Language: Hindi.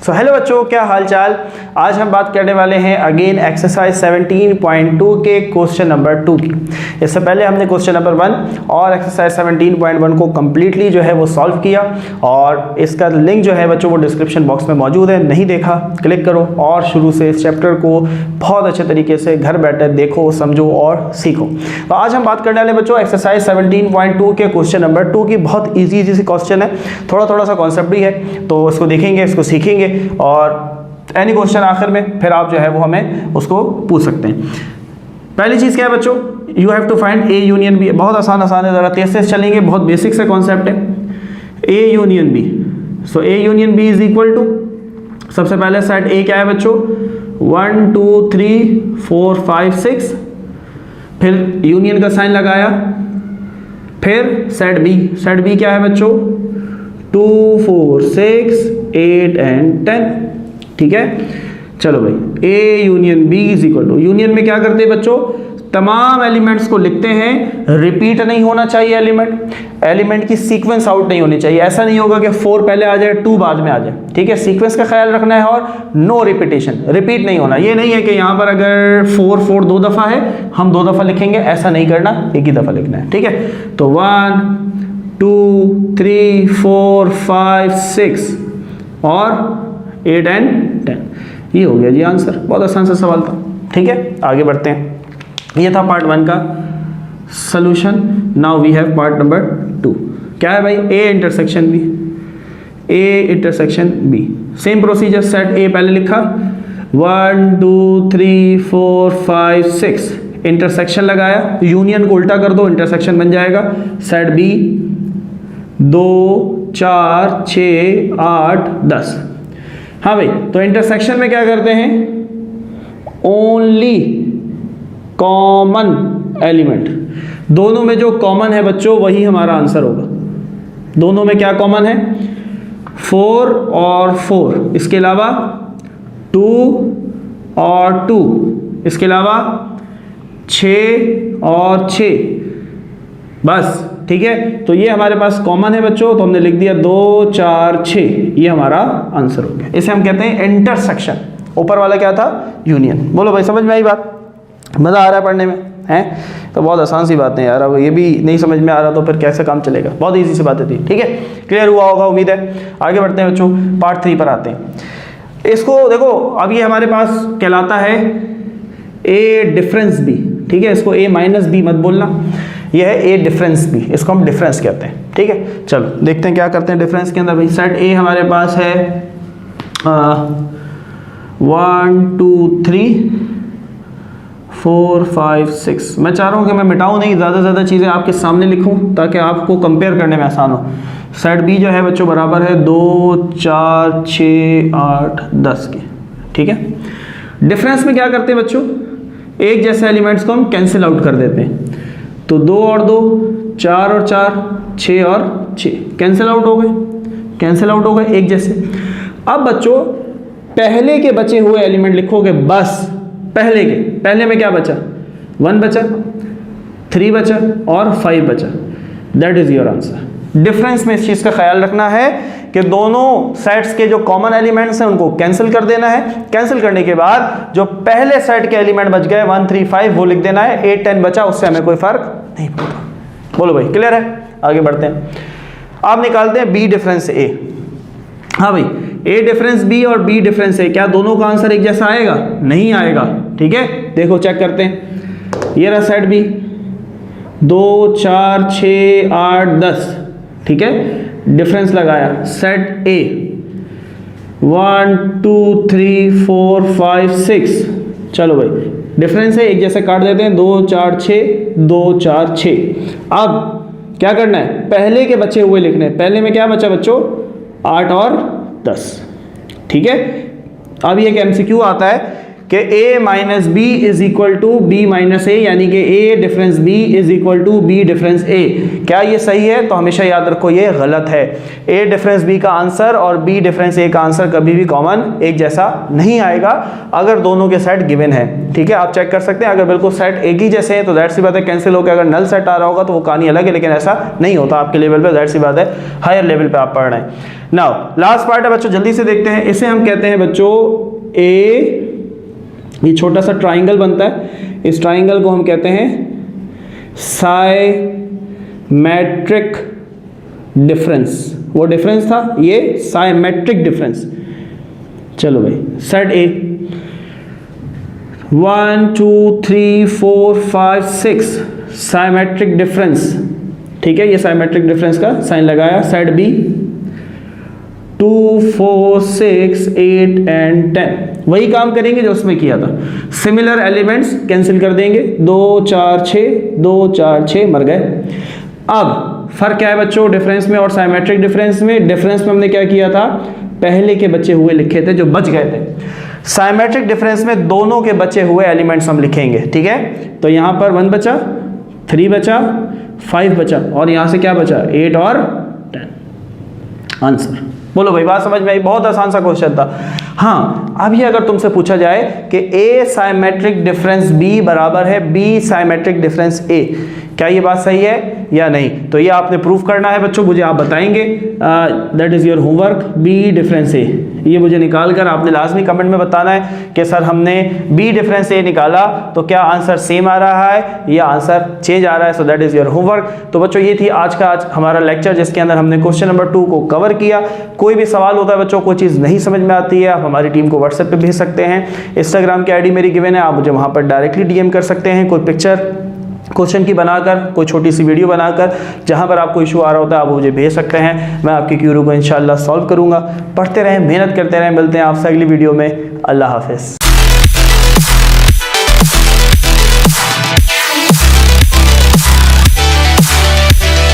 सो हेलो बच्चों, क्या हाल चाल। आज हम बात करने वाले हैं अगेन एक्सरसाइज 17.2 के क्वेश्चन नंबर 2 की। इससे पहले हमने क्वेश्चन नंबर 1 और एक्सरसाइज 17.1 को कम्प्लीटली जो है वो सॉल्व किया और इसका लिंक जो है बच्चों वो डिस्क्रिप्शन बॉक्स में मौजूद है। नहीं देखा क्लिक करो और शुरू से इस चैप्टर को बहुत अच्छे तरीके से घर बैठे देखो, समझो और सीखो। तो आज हम बात करने वाले बच्चों एक्सरसाइज 17.2 के क्वेश्चन नंबर 2 की। बहुत ईजी सी क्वेश्चन है, थोड़ा सा कॉन्सेप्ट भी है, तो इसको देखेंगे, इसको सीखेंगे और एनी क्वेश्चन आखिर में फिर आप जो है वो हमें उसको पूछ सकते हैं। पहली चीज़ क्या है बच्चों, you have to find A union B. बहुत आसान है, ज़रा तेज चलेंगे, बहुत बेसिक से कॉन्सेप्ट है। A union B, so A union B is equal to, सबसे पहले सेट ए क्या है बच्चों, 1 2 3 4 5 6, फिर यूनियन का साइन लगाया, फिर सेट बी क्या है बच्चों, 2 4 6 8 एंड 10। ठीक है, चलो भाई A union B is equal to, union में क्या करते हैं बच्चों, तमाम एलिमेंट्स को लिखते हैं, रिपीट नहीं होना चाहिए एलिमेंट की सीक्वेंस आउट नहीं होनी चाहिए। ऐसा नहीं होगा कि 4 पहले आ जाए 2 बाद में आ जाए। ठीक है, सीक्वेंस का ख्याल रखना है और नो रिपीटेशन, रिपीट नहीं होना। ये नहीं है कि यहाँ पर अगर 4 2 दफ़ा है हम 2 दफ़ा लिखेंगे, ऐसा नहीं करना, एक ही दफ़ा लिखना है। ठीक है, तो 1 2 3 4 5 6 और 8 एंड 10, ये हो गया जी आंसर। बहुत आसान सा सवाल था। ठीक है, आगे बढ़ते हैं। ये था पार्ट 1 का solution. Now we have part number 2। क्या है भाई, A intersection B, same procedure, set A पहले लिखा, 1 2 3 4 5 6, इंटरसेक्शन लगाया, यूनियन को उल्टा कर दो, इंटरसेक्शन बन जाएगा। Set B 2 4 6 8 10। हाँ भाई, तो इंटरसेक्शन में क्या करते हैं, ओनली कॉमन एलिमेंट, दोनों में जो कॉमन है बच्चों वही हमारा आंसर होगा। दोनों में क्या कॉमन है, 4 और 4, इसके अलावा 2 और 2, इसके अलावा 6 और 6, बस। ठीक है, तो ये हमारे पास कॉमन है बच्चों, तो हमने लिख दिया 2 4 6, ये हमारा आंसर हो गया। इसे हम कहते हैं इंटरसेक्शन। ऊपर वाला क्या था, यूनियन। बोलो भाई, समझ में आई बात, मज़ा आ रहा है पढ़ने में है? तो बहुत आसान सी बातें यार, अब ये भी नहीं समझ में आ रहा तो फिर कैसे काम चलेगा। बहुत इजी सी बातें थी। ठीक है, क्लियर हुआ होगा उम्मीद है। आगे बढ़ते हैं बच्चों, पार्ट 3 पर आते हैं। इसको देखो, अब ये हमारे पास कहलाता है ए डिफरेंस बी। ठीक है, इसको ए माइनस बी मत बोलना, यह है ए डिफरेंस बी, इसको हम डिफरेंस कहते हैं। ठीक है, चलो देखते हैं क्या करते हैं डिफरेंस के अंदर। भाई सेट ए हमारे पास है 1 2 3 4 5 6। मैं चाह रहा हूँ कि मैं मिटाऊँ नहीं, ज़्यादा से ज़्यादा चीज़ें आपके सामने लिखूँ ताकि आपको कंपेयर करने में आसान हो। सेट बी जो है बच्चों बराबर है 2 4 6 8 10 के। ठीक है, डिफरेंस में क्या करते हैं बच्चों, एक जैसे एलिमेंट्स को हम कैंसिल आउट कर देते हैं। तो 2 और 2 4 और 4 6 और 6 कैंसिल आउट हो गए एक जैसे। अब बच्चों पहले के बचे हुए एलिमेंट लिखोगे, बस पहले में क्या बचा, 1 बचा, 3 बचा और 5 बचा। That is your answer. Difference में इस चीज़ का ख्याल रखना है कि दोनों सेट्स के जो कॉमन एलिमेंट्स हैं उनको कैंसिल कर देना है। कैंसिल करने के बाद जो पहले सेट के एलिमेंट बच गए 1 3 5 वो लिख देना है, 8 10 बचा, उससे हमें कोई फर्क नहीं पड़ता। बोलो भाई, क्लियर है? आगे बढ़ते हैं। आप निकालते हैं बी डिफरेंस ए। हाँ भाई, ए डिफरेंस बी और बी डिफरेंस ए, क्या दोनों का आंसर एक जैसा आएगा? नहीं आएगा। ठीक है, देखो चेक करते हैं। ये रहा सेट बी 2 4 6 8 10। ठीक है, डिफरेंस लगाया। सेट ए 1 2 3 4 5 6। चलो भाई, डिफरेंस है, एक जैसे काट देते हैं, 2 4 6 2 4 6। अब क्या करना है, पहले के बचे हुए लिखने हैं। पहले में क्या बचा बच्चों, 8 और 10। ठीक है, अब ये एक MCQ आता है कि a minus B is equal to B minus A, यानी कि a difference b is equal to b difference a। क्या ये सही है? तो हमेशा याद रखो ये गलत है। a डिफरेंस b का आंसर और b डिफरेंस a का आंसर कभी भी कॉमन एक जैसा नहीं आएगा अगर दोनों के सेट गिवन है। ठीक है, आप चेक कर सकते हैं। अगर बिल्कुल सेट एक ही जैसे हैं तो दैट सी बात है कैंसिल होकर अगर नल सेट आ रहा होगा तो वो कहानी अलग है, लेकिन ऐसा नहीं होता आपके लेवल पे। दैट सी बात है हायर लेवल पे आप पढ़ रहे हैं। नाउ लास्ट पार्ट है बच्चों, जल्दी से देखते हैं। इसे हम कहते हैं बच्चों ए, ये छोटा सा ट्राइंगल बनता है, इस ट्राइंगल को हम कहते हैं साइमेट्रिक डिफरेंस। वो डिफरेंस था ये साइमेट्रिक डिफरेंस। चलो भाई, सेट ए 1 2 3 4 5 6 साइमेट्रिक डिफरेंस। ठीक है, ये साइमेट्रिक डिफरेंस का साइन लगाया। सेट बी 2 4 6 8 एंड 10, वही काम करेंगे जो उसमें किया था। सिमिलर एलिमेंट्स कैंसिल कर देंगे, 2 4 6 2 4 6 मर गए। अब फर्क क्या है बच्चों डिफरेंस में और साइमेट्रिक डिफरेंस में? डिफरेंस में हमने क्या किया था, पहले के बचे हुए लिखे थे जो बच गए थे। साइमेट्रिक डिफरेंस में दोनों के बचे हुए एलिमेंट्स हम लिखेंगे। ठीक है, तो यहां पर 1 बचा, 3 बचा, 5 बचा और यहां से क्या बचा, 8 और 10। आंसर बोलो भाई, बात समझ में आई? बहुत आसान सा क्वेश्चन था। हाँ, अब ये अगर तुमसे पूछा जाए कि A साइमेट्रिक डिफरेंस B बराबर है B साइमेट्रिक डिफरेंस A, क्या ये बात सही है या नहीं? तो ये आपने प्रूफ करना है बच्चों, मुझे आप बताएंगे। That is your homework, B difference A। ये मुझे निकाल कर आपने लाजमी कमेंट में बताना है कि सर हमने B डिफरेंस A निकाला तो क्या आंसर सेम आ रहा है या आंसर चेंज आ रहा है। So that is your homework. तो बच्चों ये थी आज हमारा लेक्चर जिसके अंदर हमने क्वेश्चन नंबर 2 को कवर किया। कोई भी सवाल होता है बच्चों, कोई चीज़ नहीं समझ में आती है, आप हमारी टीम को व्हाट्सएप पे भेज सकते हैं। इंस्टाग्राम की आईडी मेरी गिवन है, आप मुझे वहाँ पर डायरेक्टली डीएम कर सकते हैं। कोई पिक्चर क्वेश्चन की बनाकर, कोई छोटी सी वीडियो बनाकर, जहाँ पर आपको इशू आ रहा होता है आप मुझे भेज सकते हैं। मैं आपकी क्यूरी को इंशाल्लाह सॉल्व करूँगा। पढ़ते रहें, मेहनत करते रहें। मिलते हैं आपसे अगली वीडियो में। अल्लाह हाफिज़।